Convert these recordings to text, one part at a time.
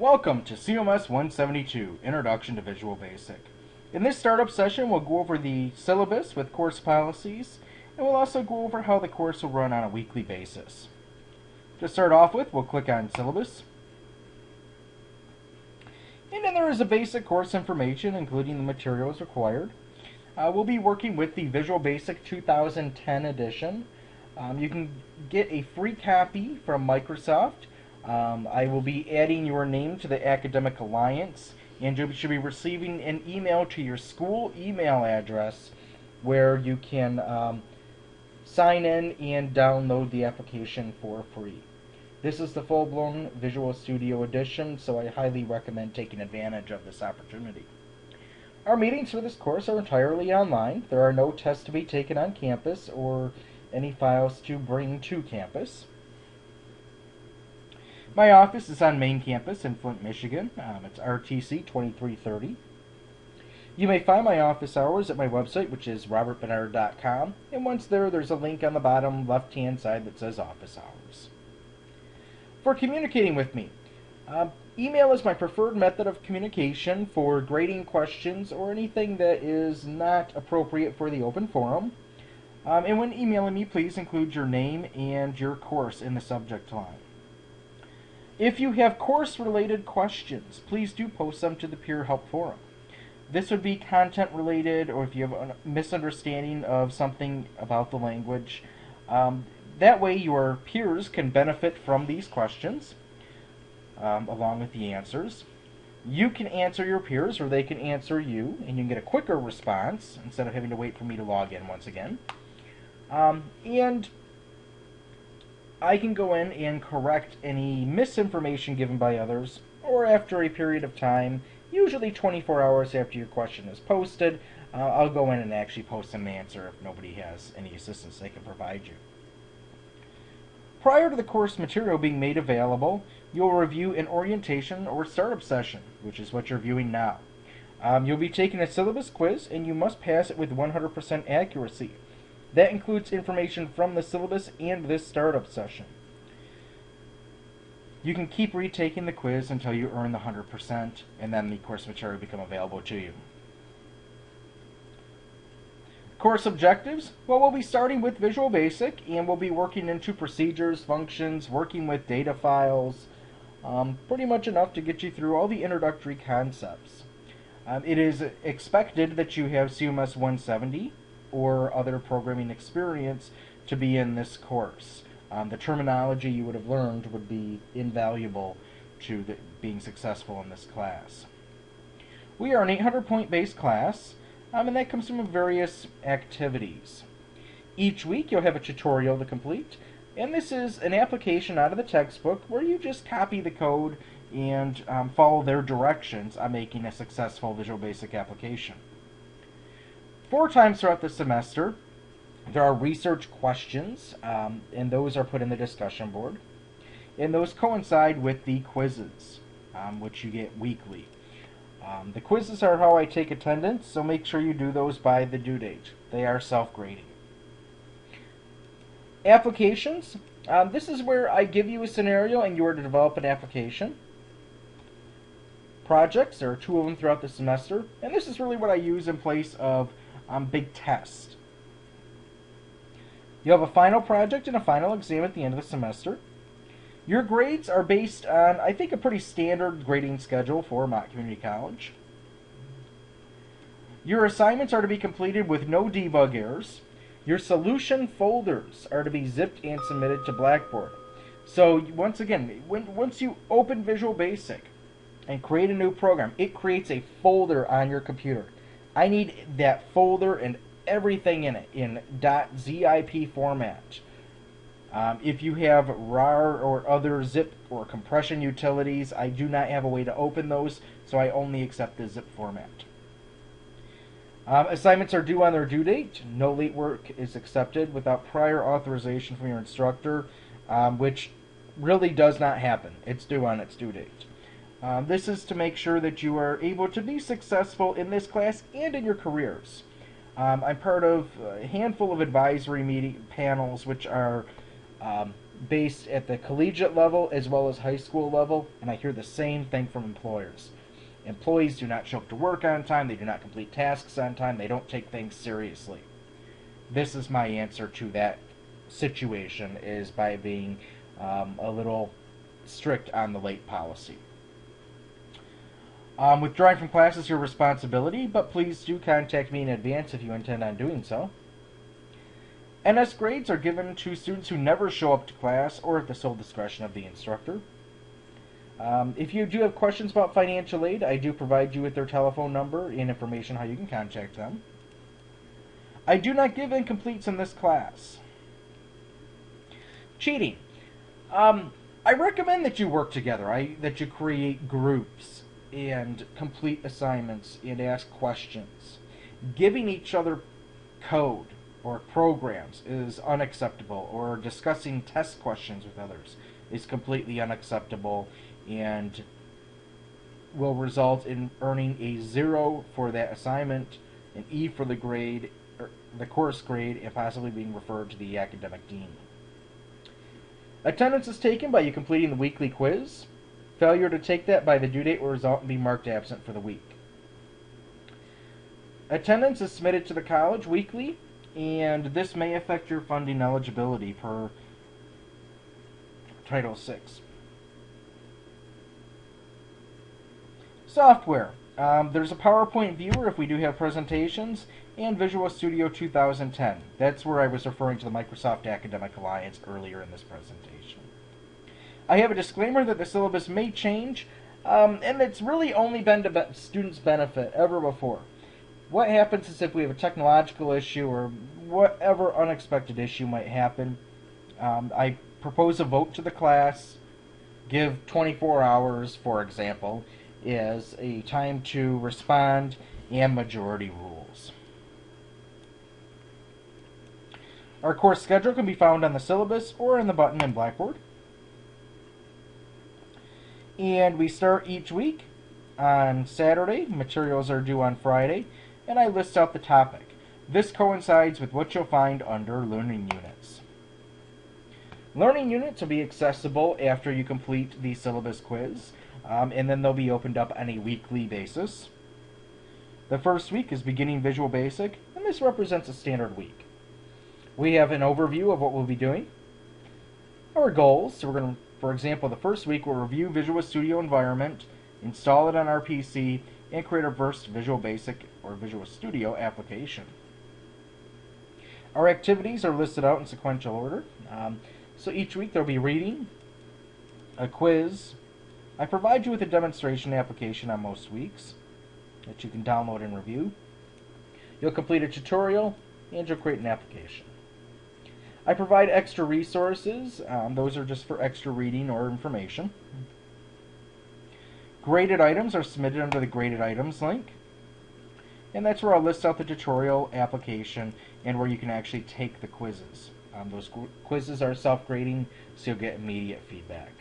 Welcome to COMS-172, Introduction to Visual Basic. In this startup session, we'll go over the syllabus with course policies, and we'll also go over how the course will run on a weekly basis. To start off with, we'll click on Syllabus. And then there is a basic course information, including the materials required. We'll be working with the Visual Basic 2010 edition. You can get a free copy from Microsoft. I will be adding your name to the Academic Alliance, and you should be receiving an email to your school email address where you can sign in and download the application for free. This is the full-blown Visual Studio edition, so I highly recommend taking advantage of this opportunity. Our meetings for this course are entirely online. There are no tests to be taken on campus or any files to bring to campus. My office is on main campus in Flint, Michigan. It's RTC 2330. You may find my office hours at my website, which is robertbernard.com, and once there's a link on the bottom left-hand side that says Office Hours. For communicating with me, email is my preferred method of communication for grading questions or anything that is not appropriate for the open forum. And when emailing me, please include your name and your course in the subject line. If you have course-related questions, please do post them to the Peer Help Forum. This would be content-related, or if you have a misunderstanding of something about the language. That way your peers can benefit from these questions, along with the answers. You can answer your peers, or they can answer you, and you can get a quicker response instead of having to wait for me to log in once again. And I can go in and correct any misinformation given by others, or after a period of time, usually 24 hours after your question is posted, I'll go in and actually post an answer if nobody has any assistance they can provide you. Prior to the course material being made available, you'll review an orientation or startup session, which is what you're viewing now. You'll be taking a syllabus quiz, and you must pass it with 100% accuracy. That includes information from the syllabus and this startup session. You can keep retaking the quiz until you earn the 100%, and then the course material will become available to you. Course objectives? Well, we'll be starting with Visual Basic, and we'll be working into procedures, functions, working with data files, pretty much enough to get you through all the introductory concepts. It is expected that you have COMS 170 or other programming experience to be in this course. The terminology you would have learned would be invaluable to being successful in this class. We are an 800-point based class, and that comes from various activities. Each week you'll have a tutorial to complete, and this is an application out of the textbook where you just copy the code and follow their directions on making a successful Visual Basic application. 4 times throughout the semester, there are research questions, and those are put in the discussion board. And those coincide with the quizzes, which you get weekly. The quizzes are how I take attendance, so make sure you do those by the due date. They are self-grading. Applications. This is where I give you a scenario and you are to develop an application. Projects. There are 2 of them throughout the semester, and this is really what I use in place of big test. You have a final project and a final exam at the end of the semester. Your grades are based on, I think, a pretty standard grading schedule for Mott Community College. Your assignments are to be completed with no debug errors. Your solution folders are to be zipped and submitted to Blackboard. So once again, once you open Visual Basic and create a new program, it creates a folder on your computer. I need that folder and everything in it in .zip format. If you have RAR or other zip or compression utilities, I do not have a way to open those, so I only accept the zip format. Assignments are due on their due date. No late work is accepted without prior authorization from your instructor, which really does not happen. It's due on its due date. This is to make sure that you are able to be successful in this class and in your careers. I'm part of a handful of advisory meeting panels which are based at the collegiate level as well as high school level, and I hear the same thing from employers. Employees do not show up to work on time, they do not complete tasks on time, they don't take things seriously. This is my answer to that situation, is by being a little strict on the late policy. Withdrawing from class is your responsibility, but please do contact me in advance if you intend on doing so. NS grades are given to students who never show up to class or at the sole discretion of the instructor. If you do have questions about financial aid, I do provide you with their telephone number and information how you can contact them. I do not give incompletes in this class. Cheating. I recommend that you work together, that you create groups and complete assignments and ask questions. Giving each other code or programs is unacceptable, or discussing test questions with others is completely unacceptable and will result in earning a 0 for that assignment, an E for the grade, or the course grade, and possibly being referred to the academic dean. Attendance is taken by you completing the weekly quiz. Failure to take that by the due date will result in being marked absent for the week. Attendance is submitted to the college weekly, and this may affect your funding eligibility per Title VI. Software. There's a PowerPoint viewer if we do have presentations, and Visual Studio 2010. That's where I was referring to the Microsoft Academic Alliance earlier in this presentation. I have a disclaimer that the syllabus may change, and it's really only been to students' benefit ever before. What happens is if we have a technological issue or whatever unexpected issue might happen, I propose a vote to the class, give 24 hours, for example, as a time to respond, and majority rules. Our course schedule can be found on the syllabus or in the button in Blackboard. And we start each week on Saturday. Materials are due on Friday, and I list out the topic. This coincides with what you'll find under Learning Units. Learning Units will be accessible after you complete the syllabus quiz, and then they'll be opened up on a weekly basis. The first week is Beginning Visual Basic, and this represents a standard week. We have an overview of what we'll be doing. Our goals, so we're going to, for example, the first week we'll review Visual Studio environment, install it on our PC, and create our first Visual Basic or Visual Studio application. Our activities are listed out in sequential order. So each week there'll be reading, a quiz. I provide you with a demonstration application on most weeks that you can download and review. You'll complete a tutorial, and you'll create an application. I provide extra resources. Those are just for extra reading or information. Graded items are submitted under the Graded Items link. And that's where I'll list out the tutorial application and where you can actually take the quizzes. Those quizzes are self-grading, so you'll get immediate feedback.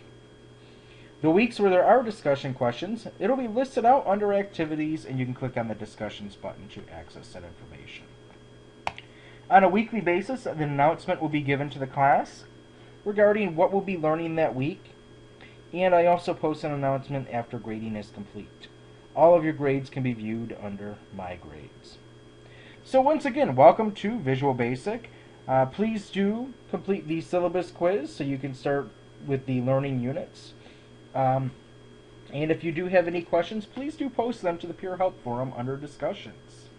The weeks where there are discussion questions, it'll be listed out under Activities, and you can click on the Discussions button to access that information. On a weekly basis, an announcement will be given to the class regarding what we'll be learning that week, and I also post an announcement after grading is complete. All of your grades can be viewed under My Grades. So once again, welcome to Visual Basic. Please do complete the syllabus quiz so you can start with the learning units. And if you do have any questions, please do post them to the Peer Help Forum under Discussions.